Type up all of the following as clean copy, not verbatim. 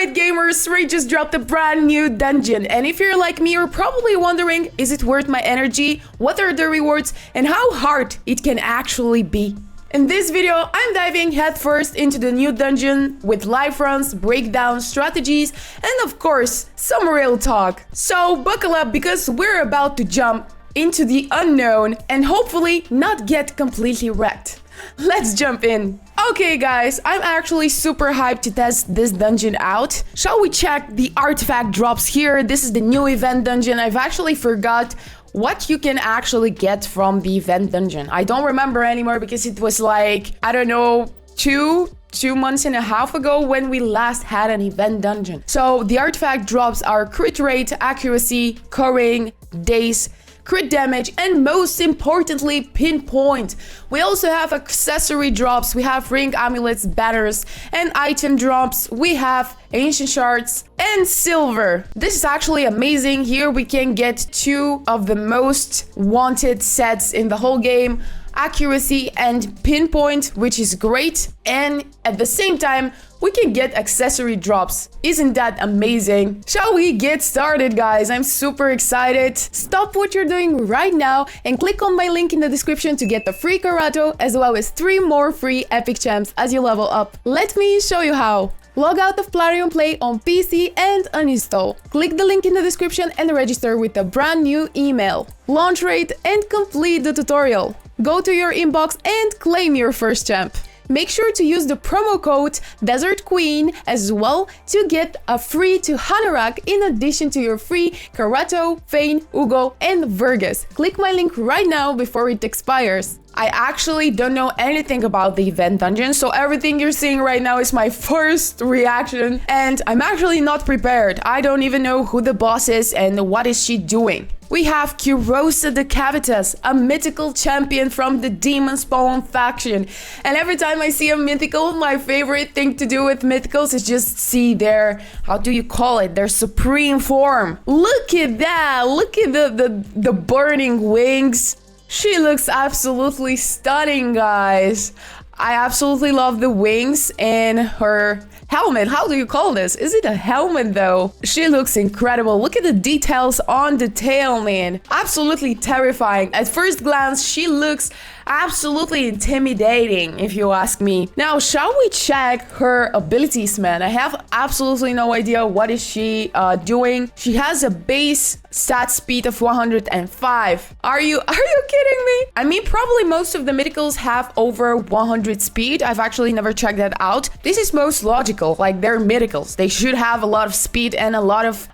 Alright gamers, Ray just dropped a brand new dungeon, and if you're like me, you're probably wondering, is it worth my energy? What are the rewards? And how hard it can actually be? In this video, I'm diving headfirst into the new dungeon with live runs, breakdowns, strategies, and of course, some real talk. So buckle up because we're about to jump into the unknown and hopefully not get completely wrecked. Let's jump in. Okay guys, I'm actually super hyped to test this dungeon out. Shall we check the artifact drops here? This is the new event dungeon. I've actually forgot what you can actually get from the event dungeon. I don't remember anymore because it was like, I don't know, two months and a half ago when we last had an event dungeon. So the artifact drops are crit rate, accuracy, curring, days, crit damage, and most importantly, pinpoint. We also have accessory drops. We have ring amulets, banners, and item drops. We have ancient shards and silver. This is actually amazing. Here we can get two of the most wanted sets in the whole game. Accuracy and pinpoint, which is great, and at the same time we can get accessory drops. Isn't that amazing? Shall we get started, guys? I'm super excited. Stop what you're doing right now and click on my link in the description to get the free Karato as well as 3 more free epic champs as you level up. Let me show you how. Log out of Plarium Play on PC and uninstall. Click the link in the description and register with a brand new email. Launch rate and complete the tutorial. Go to your inbox and claim your first champ. Make sure to use the promo code Desert Queen as well to get a free to Hanorak in addition to your free Karato, Vayne, Ugo, and Vergus. Click my link right now before it expires. I actually don't know anything about the event dungeon, so everything you're seeing right now is my first reaction, and I'm actually not prepared. I don't even know who the boss is and what is she doing. We have Kurosa the Cavitas, a mythical champion from the Demon Spawn faction. And every time I see a mythical, my favorite thing to do with mythicals is just see their, how do you call it, their supreme form. Look at that, look at the burning wings. She looks absolutely stunning, guys. I absolutely love the wings and her helmet. How do you call this? Is it a helmet though? She looks incredible. Look at the details on the tail, man. Absolutely terrifying. At first glance, she looks absolutely intimidating, if you ask me. Now, shall we check her abilities, man? I have absolutely no idea what is she doing. She has a base stat speed of 105. Are you kidding me? I mean, probably most of the mythicals have over 100 speed. I've actually never checked that out. This is most logical. Like, they're mythicals. They should have a lot of speed and a lot of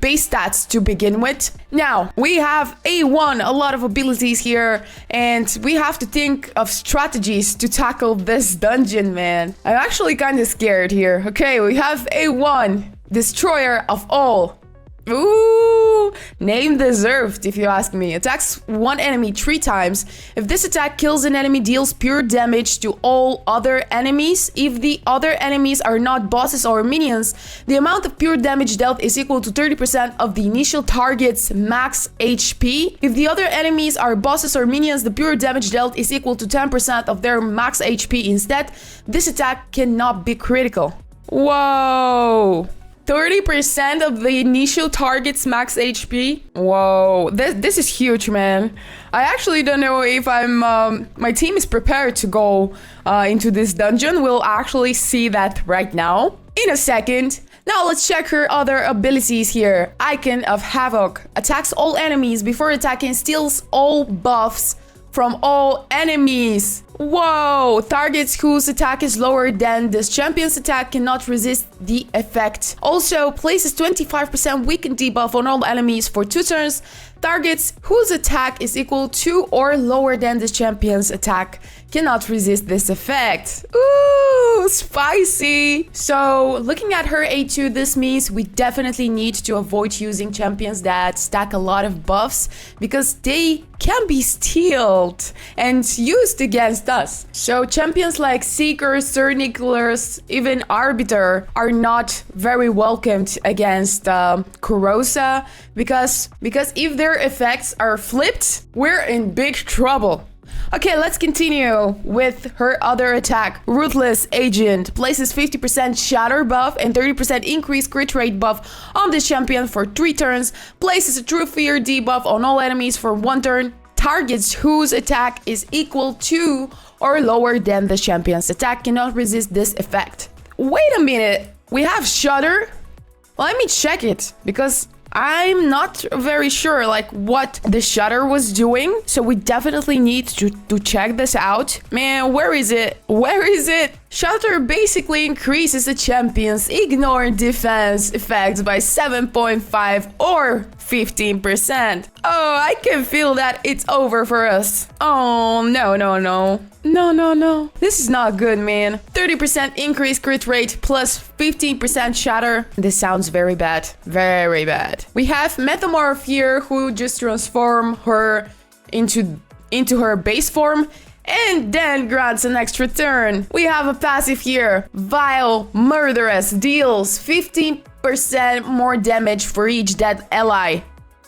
base stats to begin with. Now, we have A1, a lot of abilities here, and we have to think of strategies to tackle this dungeon, man. I'm actually kind of scared here. Okay, we have A1, Destroyer of All. Ooh, name deserved if you ask me. Attacks one enemy 3 times. If this attack kills an enemy, deals pure damage to all other enemies. If the other enemies are not bosses or minions, the amount of pure damage dealt is equal to 30% of the initial target's max HP. If the other enemies are bosses or minions, the pure damage dealt is equal to 10% of their max HP instead. This attack cannot be critical. Whoa! 30% of the initial target's max HP. Whoa, this is huge, man. I actually don't know if my team is prepared to go into this dungeon. We'll actually see that right now in a second. Now let's check her other abilities here. Icon of Havoc. Attacks all enemies before attacking, steals all buffs from all enemies. Whoa! Targets whose attack is lower than this champion's attack cannot resist the effect. Also, places 25% weaken debuff on all enemies for 2 turns. Targets whose attack is equal to or lower than this champion's attack cannot resist this effect. Ooh, spicy! So, looking at her A2, this means we definitely need to avoid using champions that stack a lot of buffs because they can be stealed and used against us. So champions like Seeker, Cerniclers, even Arbiter are not very welcomed against Kurosa because if their effects are flipped, we're in big trouble. Okay, let's continue with her other attack. Ruthless Agent places 50% shatter buff and 30% increased crit rate buff on this champion for 3 turns. Places a true fear debuff on all enemies for 1 turn. Targets whose attack is equal to or lower than the champion's attack cannot resist this effect. Wait a minute. We have Shudder? Let me check it because I'm not very sure like what the Shudder was doing. So we definitely need to check this out. Man, where is it? Where is it? Shudder basically increases the champion's ignore defense effects by 7.5 or 15%. Oh, I can feel that it's over for us. Oh, no. No. This is not good, man. 30% increased crit rate plus 15% shatter. This sounds very bad. Very bad. We have Metamorph here who just transform her into her base form and then grants an extra turn. We have a passive here. Vile Murderess deals 15% more damage for each dead ally.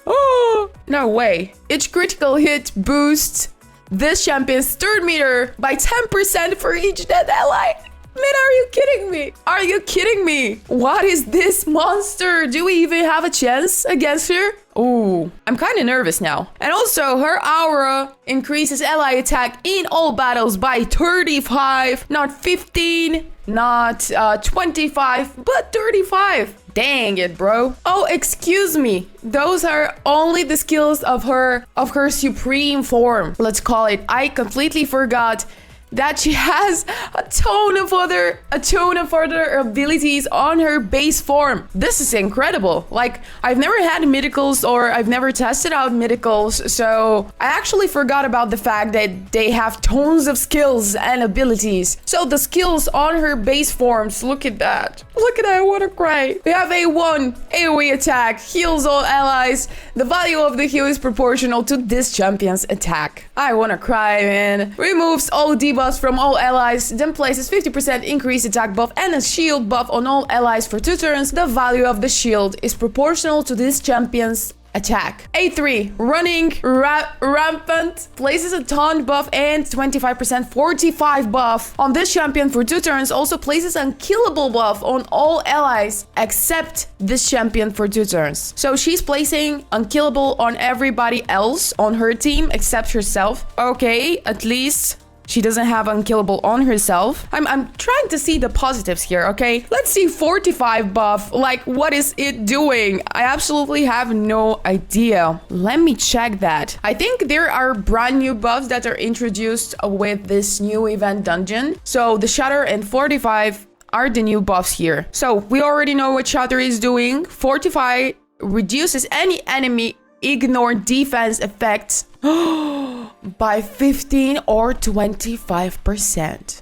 Oh, no way. Each critical hit boosts this champion's third meter by 10% for each dead ally. Man, are you kidding me? Are you kidding me? What is this monster? Do we even have a chance against her? Ooh, I'm kind of nervous now. And also, her aura increases ally attack in all battles by 35, not 15, not 25, but 35. Dang it, bro. Oh, excuse me. Those are only the skills of her supreme form. Let's call it. I completely forgot that she has a ton of other abilities on her base form. This is incredible. Like, I've never had medicals or I've never tested out medicals, so I actually forgot about the fact that they have tons of skills and abilities. So the skills on her base forms, look at that. Look at that, I wanna cry. We have A1, AoE attack, heals all allies. The value of the heal is proportional to this champion's attack. I wanna cry, man. Removes all debuffs from all allies, then places 50% increased attack buff and a shield buff on all allies for 2 turns. The value of the shield is proportional to this champion's attack. A3, running rampant, places a taunt buff and 25% 45 buff on this champion for 2 turns. Also places unkillable buff on all allies except this champion for 2 turns. So she's placing unkillable on everybody else on her team except herself. Okay, at least she doesn't have unkillable on herself. I'm trying to see the positives here, okay? Let's see 45 buff. Like, what is it doing? I absolutely have no idea. Let me check that. I think there are brand new buffs that are introduced with this new event dungeon. So the Shatter and 45 are the new buffs here. So we already know what Shatter is doing. Fortify reduces any enemy ignore defense effects by 15 or 25%.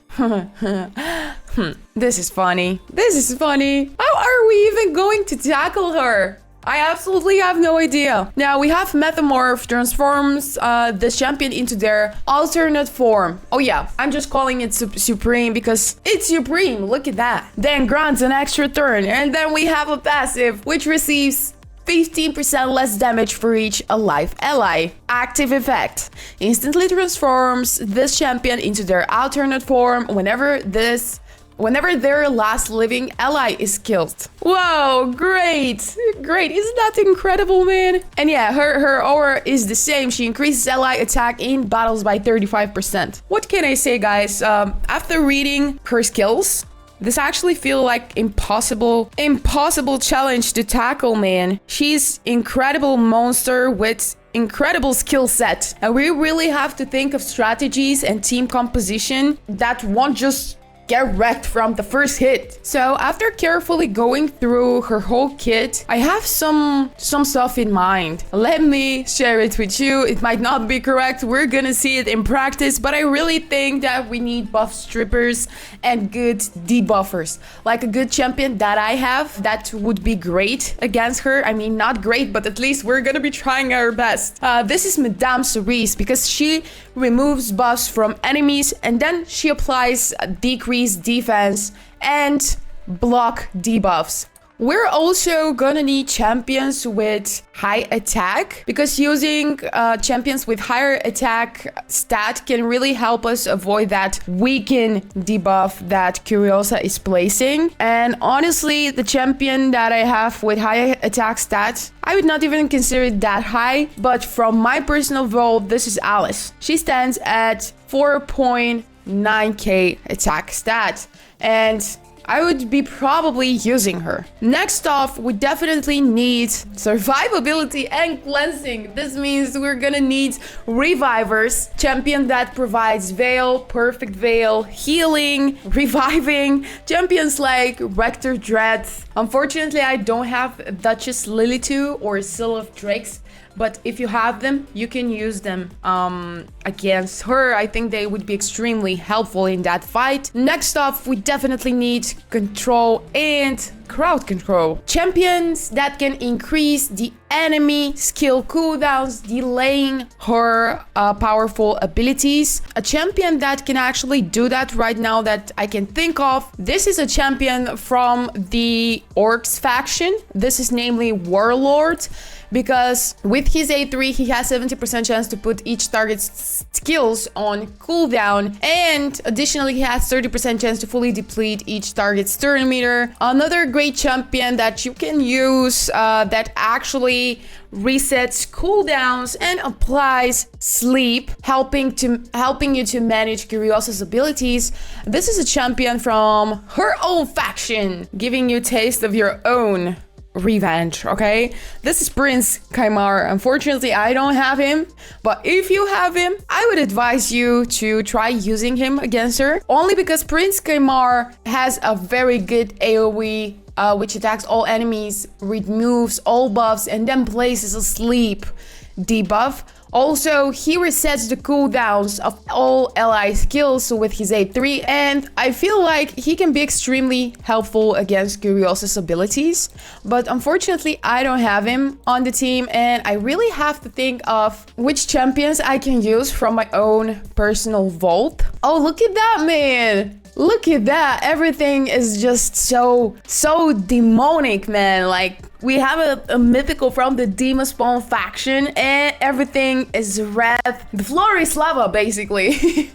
This is funny. This is funny. How are we even going to tackle her? I absolutely have no idea. Now we have Metamorph transforms the champion into their alternate form. Oh yeah, I'm just calling it Supreme because it's Supreme. Look at that. Then grants an extra turn. And then we have a passive which receives 15% less damage for each alive ally. Active effect. Instantly transforms this champion into their alternate form whenever their last living ally is killed. Whoa, great. Great. Isn't that incredible, man? And yeah, her aura is the same. She increases ally attack in battles by 35%. What can I say, guys? After reading her skills, this actually feels like impossible challenge to tackle, man. She's incredible monster with incredible skill set. And we really have to think of strategies and team composition that won't just get wrecked from the first hit. So after carefully going through her whole kit, I have some stuff in mind. Let me share it with you. It might not be correct. We're gonna see it in practice, but I really think that we need buff strippers and good debuffers. Like a good champion that I have, that would be great against her. I mean, not great, but at least we're gonna be trying our best. This is Madame Cerise because she removes buffs from enemies and then she applies a decreased defense and block debuffs. We're also gonna need champions with high attack, because using champions with higher attack stat can really help us avoid that weaken debuff that Curiosa is placing. And honestly, the champion that I have with high attack stats, I would not even consider it that high, but from my personal vote, this is Alice. She stands at 4.9k attack stat, and I would be probably using her. Next off, we definitely need survivability and cleansing. This means we're gonna need revivers, champion that provides veil, perfect veil, healing, reviving, champions like Rector Dread. Unfortunately, I don't have Duchess Lilitu or Seal of Drakes, but if you have them, you can use them against her. I think they would be extremely helpful in that fight. Next off, we definitely need control and crowd control. Champions that can increase the enemy skill cooldowns, delaying her powerful abilities. A champion that can actually do that right now that I can think of. This is a champion from the Orcs faction. This is namely Warlord, because with his A3 he has 70% chance to put each target's skills on cooldown, and additionally he has 30% chance to fully deplete each target's turn meter. Another great champion that you can use that actually resets cooldowns and applies sleep, helping you to manage Curiosa's abilities. This is a champion from her own faction, giving you taste of your own revenge. Okay, this is Prince Kaimar. Unfortunately, I don't have him, but if you have him, I would advise you to try using him against her, only because Prince Kaimar has a very good AoE which attacks all enemies, removes all buffs, and then places a sleep debuff. Also, he resets the cooldowns of all ally skills with his A3, and I feel like he can be extremely helpful against Curiosa's abilities. But unfortunately, I don't have him on the team, and I really have to think of which champions I can use from my own personal vault. Oh, look at that, man! Look at that! Everything is just so demonic, man. Like, we have a mythical from the Demon Spawn faction, and everything is red. The floor is lava, basically.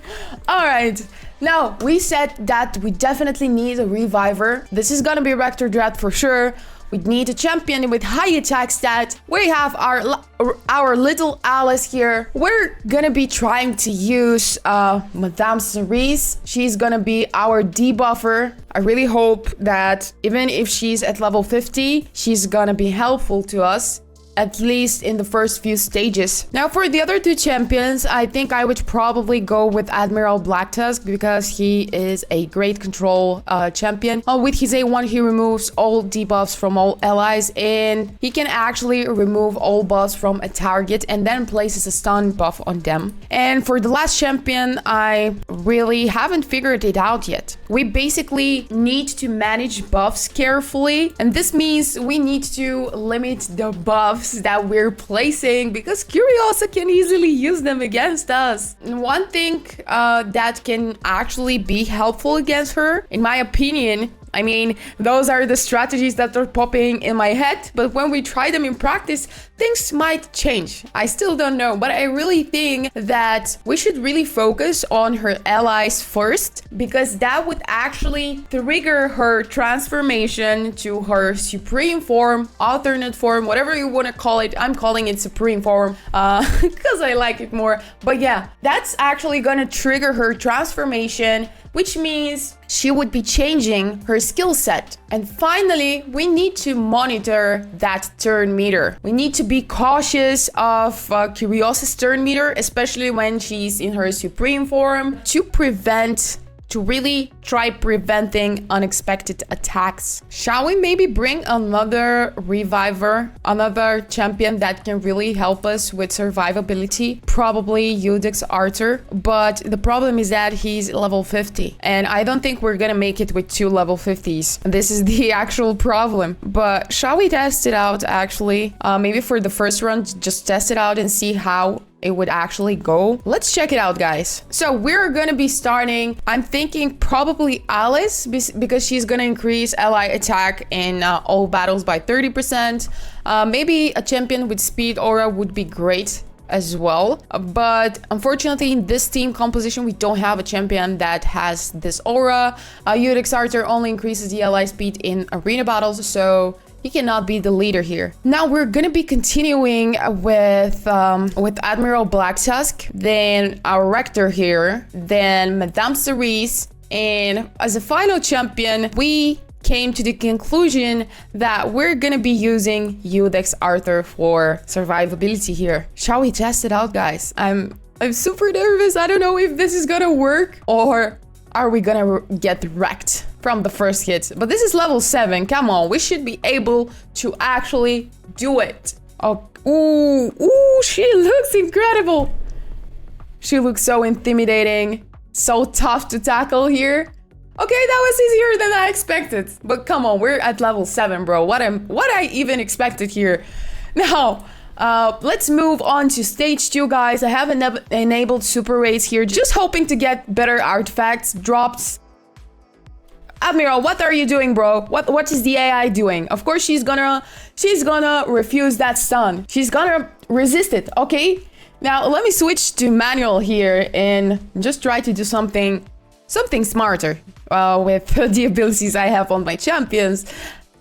Alright, now we said that we definitely need a reviver. This is gonna be Rector Dread for sure. We need a champion with high attack stat. We have our little Alice here. We're gonna be trying to use Madame Cerise. She's gonna be our debuffer. I really hope that even if she's at level 50, she's gonna be helpful to us, at least in the first few stages. Now for the other two champions, I think I would probably go with Admiral Blacktusk, because he is a great control champion. With his A1, he removes all debuffs from all allies, and he can actually remove all buffs from a target and then places a stun buff on them. And for the last champion, I really haven't figured it out yet. We basically need to manage buffs carefully, and this means we need to limit the buffs that we're placing, because Curiosa can easily use them against us. And one thing that can actually be helpful against her, in my opinion, I mean, those are the strategies that are popping in my head, but when we try them in practice, things might change. I still don't know, but I really think that we should really focus on her allies first, because that would actually trigger her transformation to her supreme form, alternate form, whatever you want to call it. I'm calling it supreme form because I like it more. But yeah, that's actually gonna trigger her transformation, which means she would be changing her skill set. And finally, we need to monitor that turn meter. We need to be cautious of Curiosa's turn meter, especially when she's in her supreme form, to really try preventing unexpected attacks. Shall we maybe bring another reviver, another champion that can really help us with survivability? Probably Eudex Arthur, but the problem is that he's level 50, and I don't think we're gonna make it with 2 level 50s. This is the actual problem. But shall we test it out actually? Maybe for the first run, just test it out and see how it would actually go. Let's check it out, guys. So we're gonna be starting, I'm thinking probably Alice, because she's gonna increase ally attack in all battles by 30%. Maybe a champion with speed aura would be great as well, but unfortunately in this team composition we don't have a champion that has this aura. Udex Arthur only increases the ally speed in arena battles, so he cannot be the leader here. Now we're gonna be continuing with Admiral Blacktusk, then our Rector here, then Madame Cerise, and as a final champion we came to the conclusion that we're gonna be using Udex Arthur for survivability here. Shall we test it out, guys? I'm super nervous. I don't know if this is gonna work, or are we gonna get wrecked from the first hit? But this is level 7. Come on, we should be able to actually do it. Oh, ooh, she looks incredible. She looks so intimidating, so tough to tackle here. Okay, that was easier than I expected. But come on, we're at level 7, bro. What I even expected here. Now, let's move on to stage 2, guys. I have enabled super raids here, just hoping to get better artifacts, drops. Admiral, what are you doing, bro? What is the AI doing? Of course, she's gonna refuse that stun. She's gonna resist it, okay? Now, let me switch to manual here and just try to do something smarter with the abilities I have on my champions.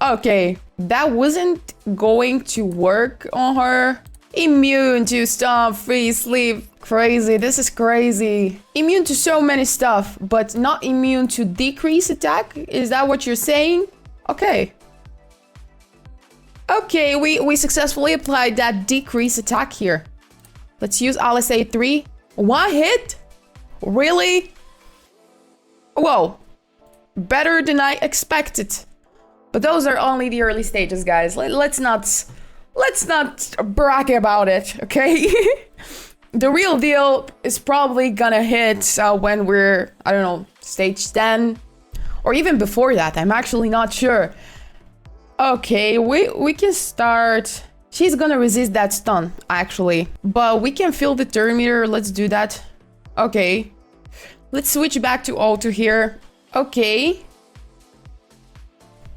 Okay, that wasn't going to work on her. Immune to stun, freeze, sleep. Crazy, this is crazy. Immune to so many stuff, but not immune to decrease attack? Is that what you're saying? Okay. Okay, we successfully applied that decrease attack here. Let's use Alice A3. One hit? Really? Whoa, better than I expected. But those are only the early stages, guys. Let's not brag about it, okay? The real deal is probably gonna hit when we're, I don't know, stage 10, or even before that. I'm actually not sure. Okay, we can start. She's gonna resist that stun, actually, but we can fill the turn meter. Let's do that. Okay. Let's switch back to auto here. Okay.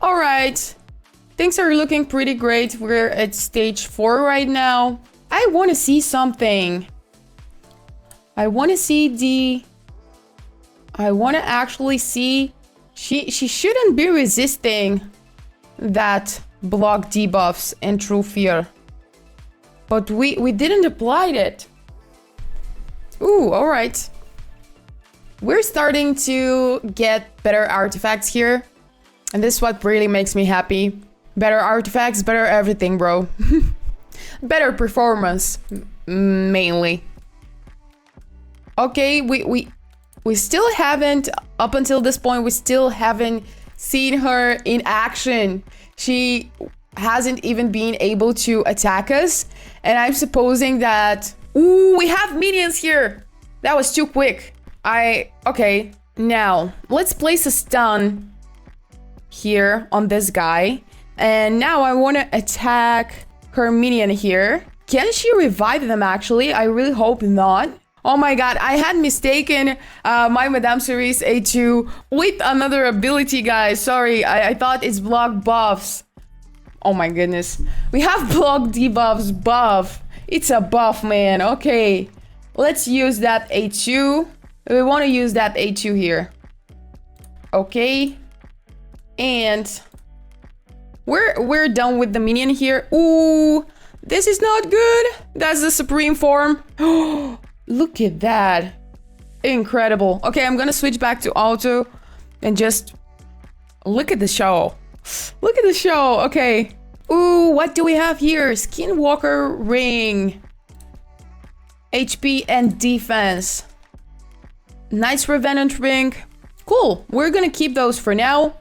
All right. Things are looking pretty great. We're at stage 4 right now. I want to see something. I want to actually see. She shouldn't be resisting that block debuffs and True Fear. But we didn't apply it. Ooh, all right. We're starting to get better artifacts here, and this is what really makes me happy. Better artifacts, better everything, bro. Better performance, mainly. Okay, we still haven't, up until this point, we still haven't seen her in action. She hasn't even been able to attack us, and I'm supposing that... Ooh, we have minions here! That was too quick. Okay, now let's place a stun here on this guy. And now I want to attack her minion here. Can she revive them, actually? I really hope not. Oh my god, I had mistaken my Madame Cerise A2 with another ability, guys. Sorry, I thought it's block buffs. Oh my goodness. We have block debuffs buff. It's a buff, man. Okay, let's use that A2. We want to use that A2 here. Okay. And we're done with the minion here. Ooh, this is not good. That's the supreme form. Oh, look at that. Incredible. Okay, I'm gonna switch back to auto and just look at the show. Look at the show. Okay. Ooh, what do we have here? Skinwalker ring. HP and defense. Nice Revenant ring. Cool. We're gonna keep those for now.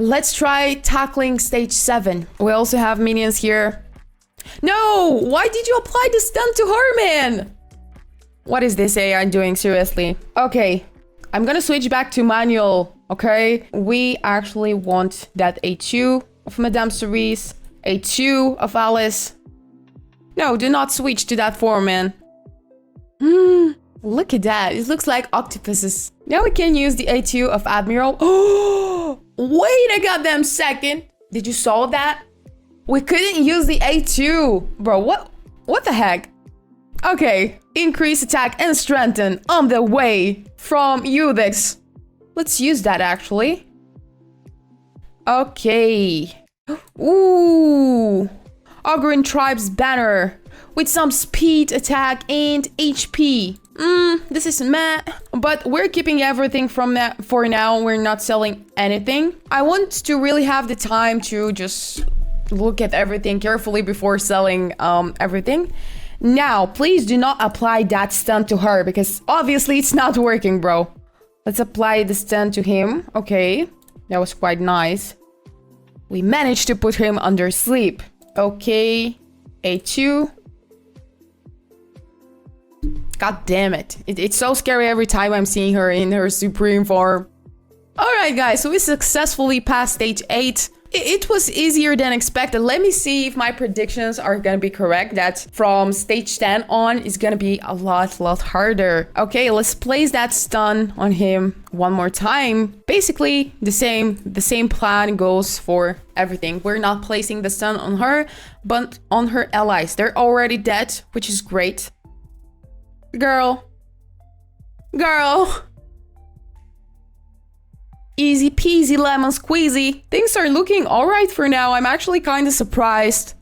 Let's try tackling stage 7. We also have minions here. No! Why did you apply the stun to her, man? What is this AI doing, seriously? Okay, I'm gonna switch back to manual, okay? We actually want that A2 of Madame Cerise, A2 of Alice. No, do not switch to that form, man. Look at that. It looks like octopuses. Now we can use the A2 of Admiral. Oh, wait a goddamn second. Did you saw that? We couldn't use the A2. Bro, what the heck? Okay, increase attack and strengthen on the way from Udex. Let's use that actually. Okay. Ooh. Ogren Tribe's banner with some speed, attack, and HP. This is meh, but we're keeping everything from that for now. We're not selling anything. I want to really have the time to just look at everything carefully before selling everything. Now, please do not apply that stun to her because obviously it's not working, bro. Let's apply the stun to him. Okay, that was quite nice. We managed to put him under sleep. Okay, A2. God damn it. It's so scary every time I'm seeing her in her supreme form. Alright guys, so we successfully passed stage 8. It was easier than expected. Let me see if my predictions are gonna be correct. That from stage 10 on is gonna be a lot harder. Okay, let's place that stun on him one more time. Basically, the same plan goes for everything. We're not placing the stun on her, but on her allies. They're already dead, which is great. Girl. Easy peasy lemon squeezy. Things are looking alright for now. I'm actually kind of surprised.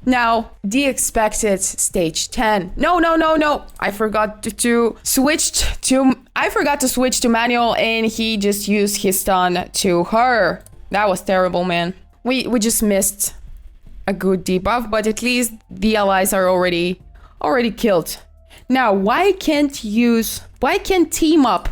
Now, the expected stage 10. No. I forgot to switch to manual and he just used his stun to her. That was terrible, man. We just missed a good debuff, but at least the allies are already killed. Now, why can't team up?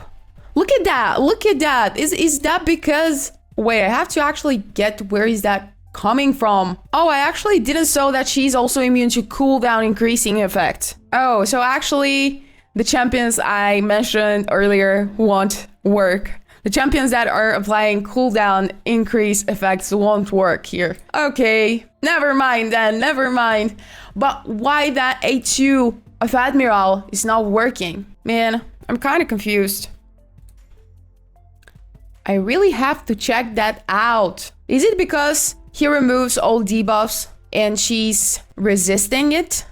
Look at that. Is that because... Wait, I have to actually get where is that coming from. Oh, I actually didn't saw that she's also immune to cooldown increasing effect. Oh, so actually the champions I mentioned earlier won't work. The champions that are applying cooldown increase effects won't work here. Okay, never mind then, never mind. But why that A2 of Admiral is not working? Man, I'm kind of confused. I really have to check that out. Is it because he removes all debuffs and she's resisting it?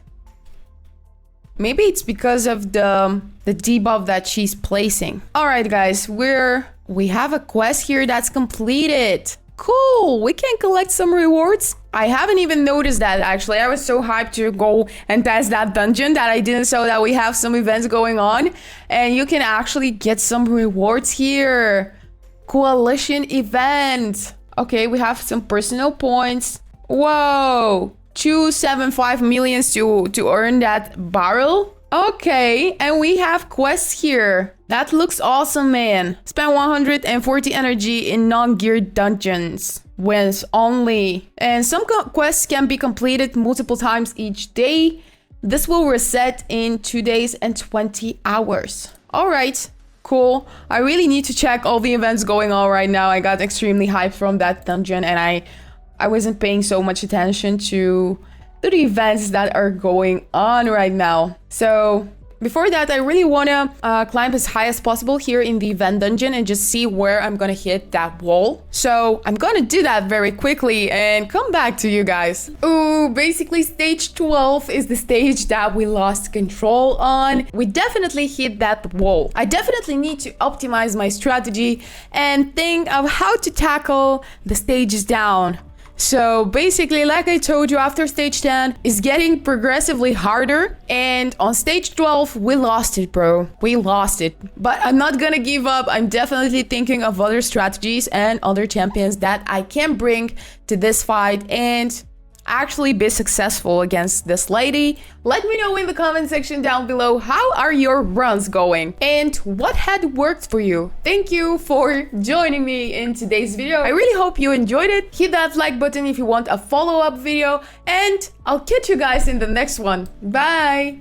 Maybe it's because of the debuff that she's placing. All right, guys, we have a quest here that's completed. Cool, we can collect some rewards. I haven't even noticed that actually. I was so hyped to go and test that dungeon that I didn't know that we have some events going on and you can actually get some rewards here. Coalition event. Okay, we have some personal points. Whoa, 275 millions to earn that barrel. Okay, and we have quests here. That looks awesome, man. Spend 140 energy in non-geared dungeons. Wins only. And some quests can be completed multiple times each day. This will reset in 2 days and 20 hours. All right. Cool. I really need to check all the events going on right now. I got extremely hyped from that dungeon and I wasn't paying so much attention to the events that are going on right now. So before that, I really want to climb as high as possible here in the event dungeon and just see where I'm gonna hit that wall. So I'm gonna do that very quickly and come back to you guys. Ooh, basically stage 12 is the stage that we lost control on. We definitely hit that wall. I definitely need to optimize my strategy and think of how to tackle the stages down. So basically, like I told you, after stage 10 is getting progressively harder, and on stage 12 we lost it, bro. We lost it. But I'm not gonna give up. I'm definitely thinking of other strategies and other champions that I can bring to this fight and actually be successful against this lady. Let me know in the comment section down below, how are your runs going and what had worked for you. Thank you for joining me in today's video. I really hope you enjoyed it. Hit that like button if you want a follow-up video, and I'll catch you guys in the next one. Bye.